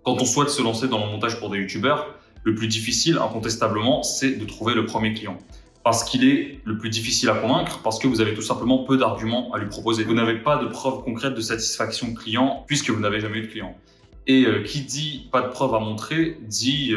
Quand on souhaite se lancer dans le montage pour des youtubeurs, le plus difficile, incontestablement, c'est de trouver le premier client. Parce qu'il est le plus difficile à convaincre, parce que vous avez tout simplement peu d'arguments à lui proposer. Vous n'avez pas de preuves concrètes de satisfaction client, puisque vous n'avez jamais eu de client. Et qui dit pas de preuves à montrer, dit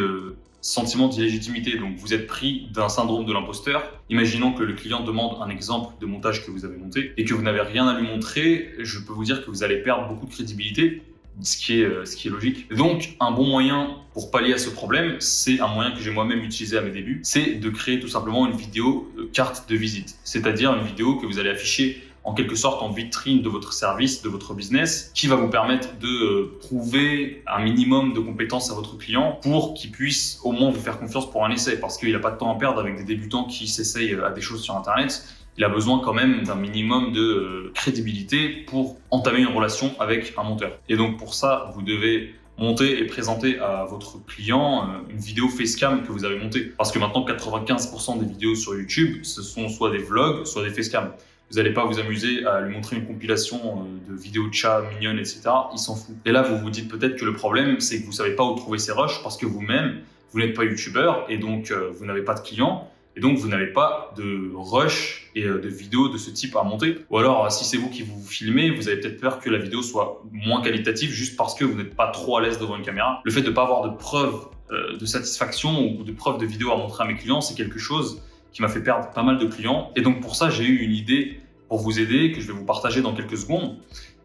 sentiment d'illégitimité. Donc vous êtes pris d'un syndrome de l'imposteur. Imaginons que le client demande un exemple de montage que vous avez monté et que vous n'avez rien à lui montrer, je peux vous dire que vous allez perdre beaucoup de crédibilité, ce qui est logique. Donc un bon moyen pour pallier à ce problème, c'est un moyen que j'ai moi-même utilisé à mes débuts, c'est de créer tout simplement une vidéo carte de visite, c'est-à-dire une vidéo que vous allez afficher en quelque sorte en vitrine de votre service, de votre business, qui va vous permettre de prouver un minimum de compétences à votre client pour qu'il puisse au moins vous faire confiance pour un essai, parce qu'il n'a pas de temps à perdre avec des débutants qui s'essayent à des choses sur Internet. Il a besoin quand même d'un minimum de crédibilité pour entamer une relation avec un monteur. Et donc pour ça, vous devez monter et présenter à votre client une vidéo facecam que vous avez montée. Parce que maintenant, 95% des vidéos sur YouTube, ce sont soit des vlogs, soit des facecam. Vous n'allez pas vous amuser à lui montrer une compilation de vidéos de chats mignonnes, etc. Il s'en fout. Et là, vous vous dites peut-être que le problème, c'est que vous ne savez pas où trouver ces rushs parce que vous-même, vous n'êtes pas youtubeur et donc vous n'avez pas de clients. Et donc, vous n'avez pas de rush et de vidéos de ce type à monter. Ou alors, si c'est vous qui vous filmez, vous avez peut-être peur que la vidéo soit moins qualitative juste parce que vous n'êtes pas trop à l'aise devant une caméra. Le fait de ne pas avoir de preuves de satisfaction ou de preuves de vidéos à montrer à mes clients, c'est quelque chose qui m'a fait perdre pas mal de clients. Et donc, pour ça, j'ai eu une idée pour vous aider que je vais vous partager dans quelques secondes.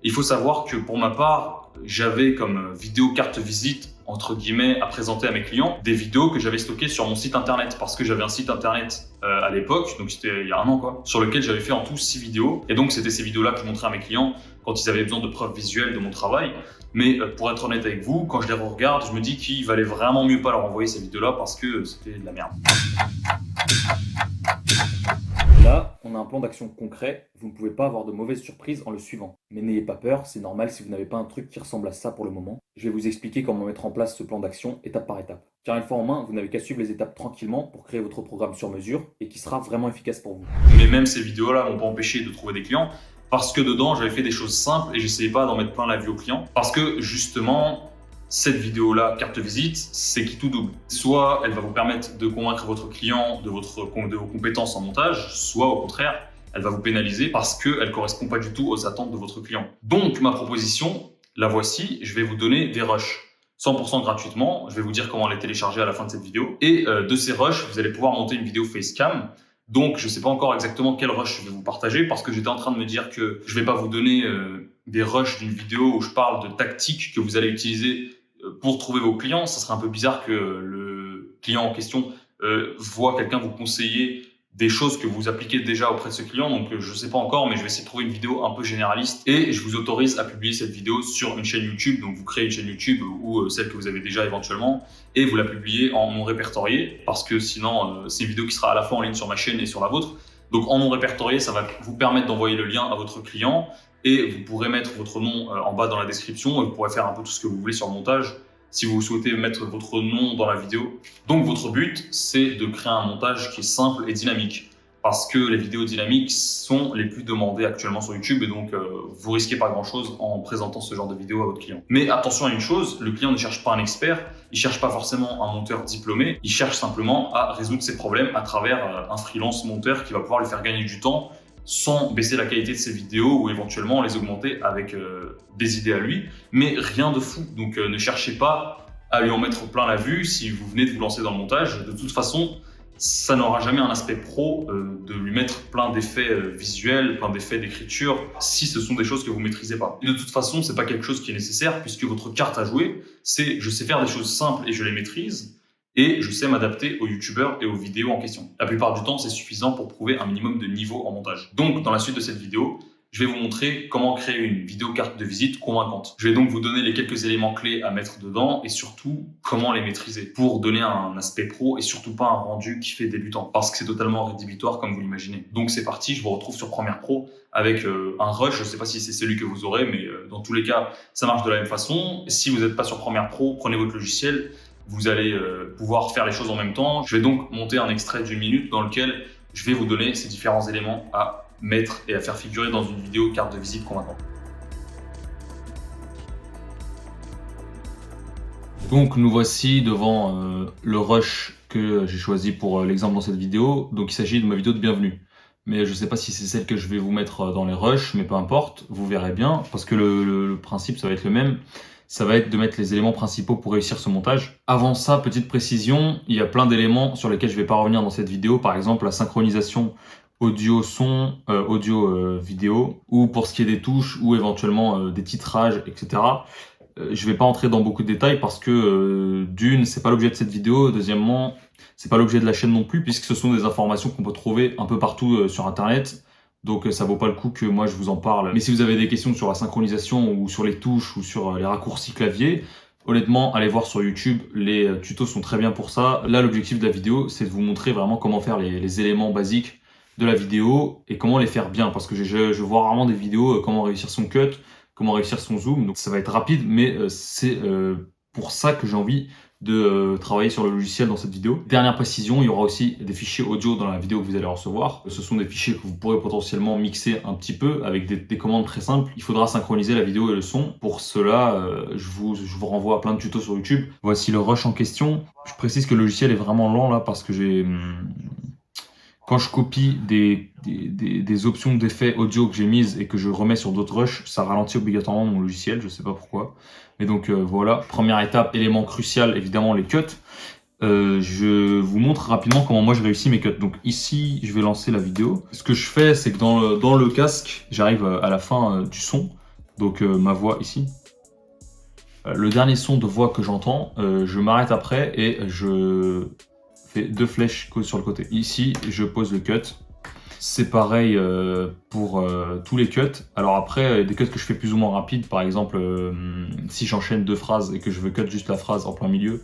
Il faut savoir que pour ma part, j'avais comme vidéo carte visite entre guillemets à présenter à mes clients des vidéos que j'avais stockées sur mon site internet parce que j'avais un site internet à l'époque, donc c'était il y a un an quoi, sur lequel j'avais fait en tout 6 vidéos et donc c'était ces vidéos-là que je montrais à mes clients quand ils avaient besoin de preuves visuelles de mon travail. Mais pour être honnête avec vous, quand je les regarde, je me dis qu'il valait vraiment mieux pas leur envoyer ces vidéos-là parce que c'était de la merde. Là, on a un plan d'action concret, vous ne pouvez pas avoir de mauvaises surprises en le suivant. Mais n'ayez pas peur, c'est normal si vous n'avez pas un truc qui ressemble à ça pour le moment. Je vais vous expliquer comment mettre en place ce plan d'action étape par étape. Car une fois en main, vous n'avez qu'à suivre les étapes tranquillement pour créer votre programme sur mesure et qui sera vraiment efficace pour vous. Mais même ces vidéos-là m'ont pas empêché de trouver des clients parce que dedans, j'avais fait des choses simples et j'essayais pas d'en mettre plein la vue aux clients. Parce que justement, cette vidéo-là, carte visite, c'est qui tout double. Soit elle va vous permettre de convaincre votre client de vos compétences en montage, soit au contraire, elle va vous pénaliser parce qu'elle ne correspond pas du tout aux attentes de votre client. Donc ma proposition, la voici, je vais vous donner des rushs. 100% gratuitement, je vais vous dire comment les télécharger à la fin de cette vidéo. Et de ces rushs, vous allez pouvoir monter une vidéo facecam. Donc je ne sais pas encore exactement quel rush je vais vous partager parce que j'étais en train de me dire que je ne vais pas vous donner des rushs d'une vidéo où je parle de tactiques que vous allez utiliser pour trouver vos clients. Ça serait un peu bizarre que le client en question voit quelqu'un vous conseiller des choses que vous appliquez déjà auprès de ce client. Donc, je ne sais pas encore, mais je vais essayer de trouver une vidéo un peu généraliste et je vous autorise à publier cette vidéo sur une chaîne YouTube. Donc, vous créez une chaîne YouTube ou celle que vous avez déjà éventuellement et vous la publiez en non répertorié parce que sinon, c'est une vidéo qui sera à la fois en ligne sur ma chaîne et sur la vôtre. Donc, en non répertorié, ça va vous permettre d'envoyer le lien à votre client et vous pourrez mettre votre nom en bas dans la description et vous pourrez faire un peu tout ce que vous voulez sur le montage si vous souhaitez mettre votre nom dans la vidéo. Donc votre but, c'est de créer un montage qui est simple et dynamique parce que les vidéos dynamiques sont les plus demandées actuellement sur YouTube et donc vous risquez pas grand-chose en présentant ce genre de vidéo à votre client. Mais attention à une chose, le client ne cherche pas un expert, il cherche pas forcément un monteur diplômé, il cherche simplement à résoudre ses problèmes à travers un freelance monteur qui va pouvoir lui faire gagner du temps sans baisser la qualité de ses vidéos ou éventuellement les augmenter avec des idées à lui, mais rien de fou. Donc ne cherchez pas à lui en mettre plein la vue si vous venez de vous lancer dans le montage. De toute façon, ça n'aura jamais un aspect pro de lui mettre plein d'effets visuels, plein d'effets d'écriture, si ce sont des choses que vous maîtrisez pas. Et de toute façon, c'est pas quelque chose qui est nécessaire puisque votre carte à jouer, c'est je sais faire des choses simples et je les maîtrise. Et je sais m'adapter aux youtubeurs et aux vidéos en question. La plupart du temps, c'est suffisant pour prouver un minimum de niveau en montage. Donc, dans la suite de cette vidéo, je vais vous montrer comment créer une vidéo carte de visite convaincante. Je vais donc vous donner les quelques éléments clés à mettre dedans et surtout comment les maîtriser pour donner un aspect pro et surtout pas un rendu qui fait débutant parce que c'est totalement rédhibitoire comme vous l'imaginez. Donc c'est parti, je vous retrouve sur Premiere Pro avec un rush. Je sais pas si c'est celui que vous aurez, mais dans tous les cas, ça marche de la même façon. Si vous n'êtes pas sur Premiere Pro, prenez votre logiciel. Vous allez pouvoir faire les choses en même temps. Je vais donc monter un extrait d'1 minute dans lequel je vais vous donner ces différents éléments à mettre et à faire figurer dans une vidéo carte de visite convaincante. Donc nous voici devant le rush que j'ai choisi pour l'exemple dans cette vidéo. Donc il s'agit de ma vidéo de bienvenue. Mais je ne sais pas si c'est celle que je vais vous mettre dans les rushs, mais peu importe, vous verrez bien, parce que le principe ça va être le même. Ça va être de mettre les éléments principaux pour réussir ce montage. Avant ça, petite précision, il y a plein d'éléments sur lesquels je ne vais pas revenir dans cette vidéo. Par exemple, la synchronisation audio-son, audio-vidéo, ou pour ce qui est des touches, ou éventuellement des titrages, etc. Je vais pas entrer dans beaucoup de détails parce que d'une, c'est pas l'objet de cette vidéo. Deuxièmement, c'est pas l'objet de la chaîne non plus, puisque ce sont des informations qu'on peut trouver un peu partout sur Internet. Donc ça vaut pas le coup que moi je vous en parle. Mais si vous avez des questions sur la synchronisation ou sur les touches ou sur les raccourcis clavier, honnêtement, allez voir sur YouTube, les tutos sont très bien pour ça. Là, l'objectif de la vidéo, c'est de vous montrer vraiment comment faire les éléments basiques de la vidéo et comment les faire bien. Parce que je vois rarement des vidéos comment réussir son cut, comment réussir son zoom. Donc ça va être rapide, mais c'est pour ça que j'ai envie de travailler sur le logiciel dans cette vidéo. Dernière précision, il y aura aussi des fichiers audio dans la vidéo que vous allez recevoir. Ce sont des fichiers que vous pourrez potentiellement mixer un petit peu avec des commandes très simples. Il faudra synchroniser la vidéo et le son. Pour cela, je vous renvoie à plein de tutos sur YouTube. Voici le rush en question. Je précise que le logiciel est vraiment lent là parce que j'ai... Quand je copie des options d'effets audio que j'ai mises et que je remets sur d'autres rushs, ça ralentit obligatoirement mon logiciel, je sais pas pourquoi. Mais donc voilà, première étape, élément crucial, évidemment les cuts. Je vous montre rapidement comment moi je réussis mes cuts. Donc ici, je vais lancer la vidéo. Ce que je fais, c'est que dans le casque, j'arrive à la fin du son. Donc ma voix ici. Le dernier son de voix que j'entends, je m'arrête après et je fais 2 flèches sur le côté. Ici, je pose le cut. C'est pareil pour tous les cuts. Alors après, des cuts que je fais plus ou moins rapides, par exemple, si j'enchaîne 2 phrases et que je veux cut juste la phrase en plein milieu,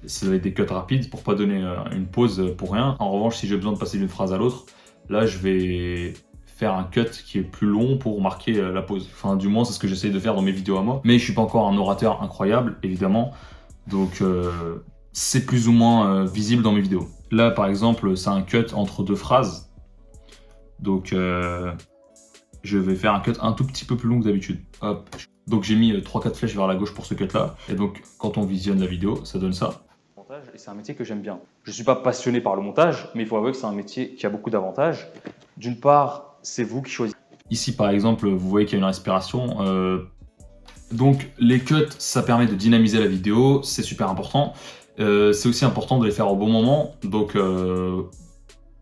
ça va être des cuts rapides pour pas donner une pause pour rien. En revanche, si j'ai besoin de passer d'une phrase à l'autre, là, je vais faire un cut qui est plus long pour marquer la pause. Enfin, du moins, c'est ce que j'essaye de faire dans mes vidéos à moi. Mais je suis pas encore un orateur incroyable, évidemment. Donc, c'est plus ou moins visible dans mes vidéos. Là, par exemple, c'est un cut entre 2 phrases. Donc, je vais faire un cut un tout petit peu plus long que d'habitude. Hop. Donc, j'ai mis 3-4 flèches vers la gauche pour ce cut-là. Et donc, quand on visionne la vidéo, ça donne ça. Et c'est un métier que j'aime bien. Je ne suis pas passionné par le montage, mais il faut avouer que c'est un métier qui a beaucoup d'avantages. D'une part, c'est vous qui choisissez. Ici, par exemple, vous voyez qu'il y a une respiration. Donc, les cuts, ça permet de dynamiser la vidéo. C'est super important. C'est aussi important de les faire au bon moment. Donc,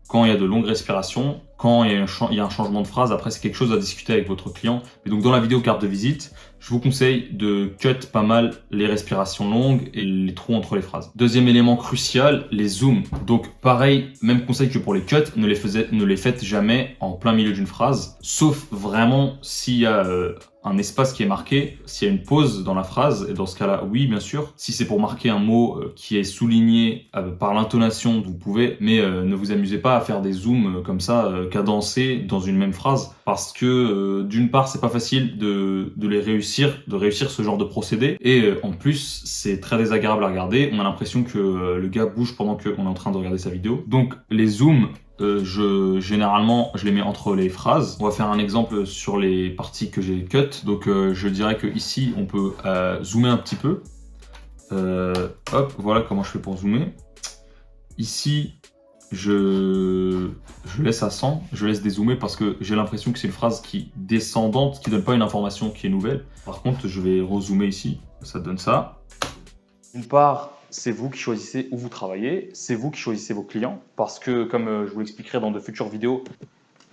quand il y a de longues respirations, quand il y a un changement de phrase, après c'est quelque chose à discuter avec votre client. Et donc dans la vidéo carte de visite, je vous conseille de cut pas mal les respirations longues et les trous entre les phrases. Deuxième élément crucial, les zooms. Donc pareil, même conseil que pour les cuts, ne les faites jamais en plein milieu d'une phrase, sauf vraiment s'il y a un espace qui est marqué, s'il y a une pause dans la phrase, et dans ce cas-là, oui, bien sûr. Si c'est pour marquer un mot qui est souligné par l'intonation, vous pouvez, mais ne vous amusez pas à faire des zooms comme ça, cadencés dans une même phrase, parce que d'une part, c'est pas facile de réussir ce genre de procédé, et en plus, c'est très désagréable à regarder. On a l'impression que le gars bouge pendant qu'on est en train de regarder sa vidéo. Donc, les zooms, généralement, je les mets entre les phrases. On va faire un exemple sur les parties que j'ai cut. Donc, je dirais que ici, on peut zoomer un petit peu. Hop, voilà comment je fais pour zoomer. Ici, je laisse à 100, je laisse dézoomer parce que j'ai l'impression que c'est une phrase qui est descendante, qui donne pas une information qui est nouvelle. Par contre, je vais rezoomer ici, ça donne ça. D'une part, c'est vous qui choisissez où vous travaillez, c'est vous qui choisissez vos clients, parce que comme je vous l'expliquerai dans de futures vidéos,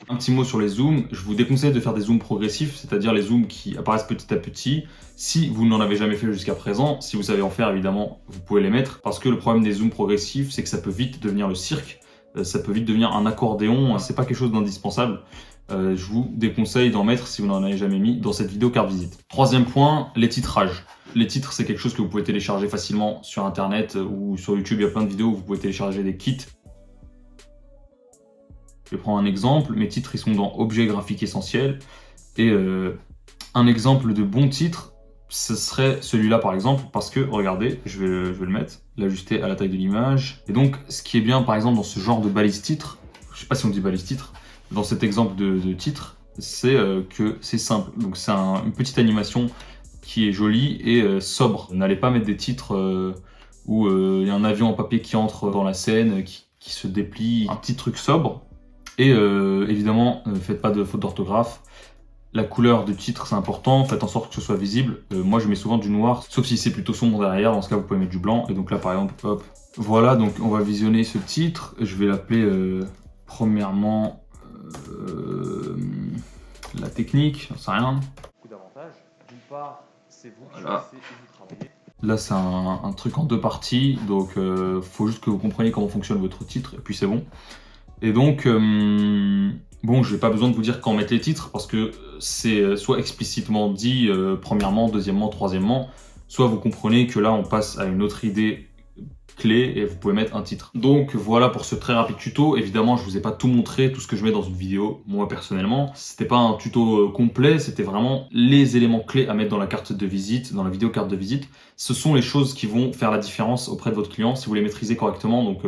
un petit mot sur les zooms, je vous déconseille de faire des zooms progressifs, c'est-à-dire les zooms qui apparaissent petit à petit. Si vous n'en avez jamais fait jusqu'à présent, si vous savez en faire évidemment, vous pouvez les mettre, parce que le problème des zooms progressifs, c'est que ça peut vite devenir le cirque, ça peut vite devenir un accordéon, c'est pas quelque chose d'indispensable. Je vous déconseille d'en mettre si vous n'en avez jamais mis dans cette vidéo carte visite. Troisième point, les titrages. Les titres, c'est quelque chose que vous pouvez télécharger facilement sur Internet ou sur YouTube. Il y a plein de vidéos où vous pouvez télécharger des kits. Je vais prendre un exemple. Mes titres, ils sont dans Objets graphiques essentiels. Et un exemple de bon titre, ce serait celui-là par exemple, parce que, regardez, je vais le mettre, l'ajuster à la taille de l'image. Et donc, ce qui est bien par exemple dans ce genre de balise titre, je sais pas si on dit balise titre, dans cet exemple de titre, c'est que c'est simple. Donc c'est une petite animation qui est joli et sobre. N'allez pas mettre des titres où il y a un avion en papier qui entre dans la scène, qui se déplie. Un petit truc sobre. Et évidemment, faites pas de faute d'orthographe. La couleur du titre, c'est important. Faites en sorte que ce soit visible. Moi, je mets souvent du noir, sauf si c'est plutôt sombre derrière. Dans ce cas, vous pouvez mettre du blanc. Et donc là, par exemple, hop. Voilà, donc on va visionner ce titre. Je vais l'appeler premièrement la technique, j'en sais rien. Beaucoup d'avantages. D'une part, c'est vous qui choisissez où vous travaillez. Là, c'est un truc en 2 parties, donc faut juste que vous compreniez comment fonctionne votre titre, et puis c'est bon. Et donc, bon, j'ai pas besoin de vous dire quand mettre les titres, parce que c'est soit explicitement dit, premièrement, deuxièmement, troisièmement, soit vous comprenez que là, on passe à une autre idée clé et vous pouvez mettre un titre. Donc voilà pour ce très rapide tuto. Évidemment, je vous ai pas tout montré, tout ce que je mets dans une vidéo, moi personnellement. C'était pas un tuto complet, c'était vraiment les éléments clés à mettre dans la carte de visite, dans la vidéo carte de visite. Ce sont les choses qui vont faire la différence auprès de votre client si vous les maîtrisez correctement. Donc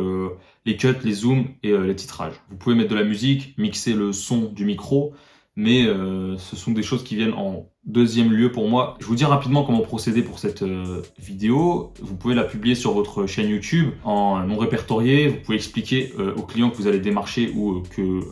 les cuts, les zooms et les titrages. Vous pouvez mettre de la musique, mixer le son du micro, mais ce sont des choses qui viennent en deuxième lieu pour moi. Je vous dis rapidement comment procéder pour cette vidéo. Vous pouvez la publier sur votre chaîne YouTube en non répertorié. Vous pouvez expliquer aux clients que vous allez démarcher ou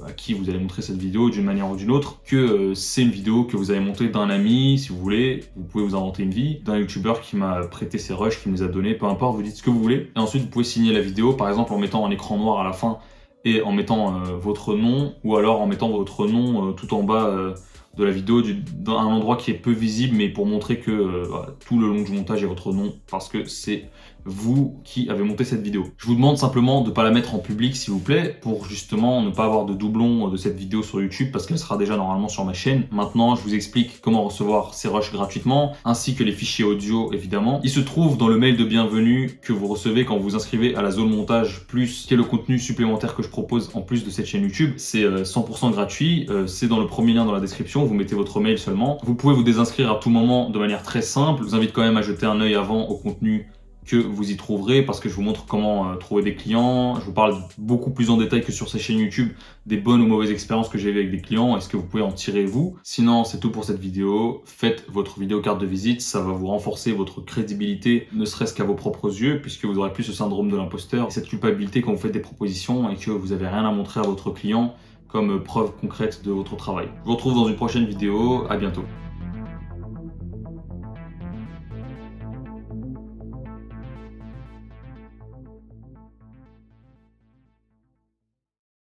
à qui vous allez montrer cette vidéo d'une manière ou d'une autre que c'est une vidéo que vous avez montée d'un ami, si vous voulez. Vous pouvez vous inventer une vie, d'un youtubeur qui m'a prêté ses rushs, qui me les a donnés, peu importe, vous dites ce que vous voulez. Et ensuite, vous pouvez signer la vidéo, par exemple en mettant un écran noir à la fin et en mettant votre nom, ou alors en mettant votre nom tout en bas de la vidéo, dans un endroit qui est peu visible, mais pour montrer que voilà, tout le long du montage est votre nom, parce que c'est vous qui avez monté cette vidéo. Je vous demande simplement de ne pas la mettre en public, s'il vous plaît, pour justement ne pas avoir de doublons de cette vidéo sur YouTube, parce qu'elle sera déjà normalement sur ma chaîne. Maintenant, je vous explique comment recevoir ces rushs gratuitement, ainsi que les fichiers audio, évidemment. Il se trouve dans le mail de bienvenue que vous recevez quand vous vous inscrivez à la zone montage plus, qui est le contenu supplémentaire que je propose en plus de cette chaîne YouTube. C'est 100% gratuit, c'est dans le premier lien dans la description, vous mettez votre mail seulement. Vous pouvez vous désinscrire à tout moment de manière très simple. Je vous invite quand même à jeter un œil avant au contenu que vous y trouverez, parce que je vous montre comment trouver des clients. Je vous parle beaucoup plus en détail que sur ces chaînes YouTube des bonnes ou mauvaises expériences que j'ai eues avec des clients et ce que vous pouvez en tirer vous. Sinon, c'est tout pour cette vidéo. Faites votre vidéo carte de visite, ça va vous renforcer votre crédibilité, ne serait-ce qu'à vos propres yeux, puisque vous aurez plus ce syndrome de l'imposteur, cette culpabilité quand vous faites des propositions et que vous avez rien à montrer à votre client comme preuve concrète de votre travail. Je vous retrouve dans une prochaine vidéo, à bientôt.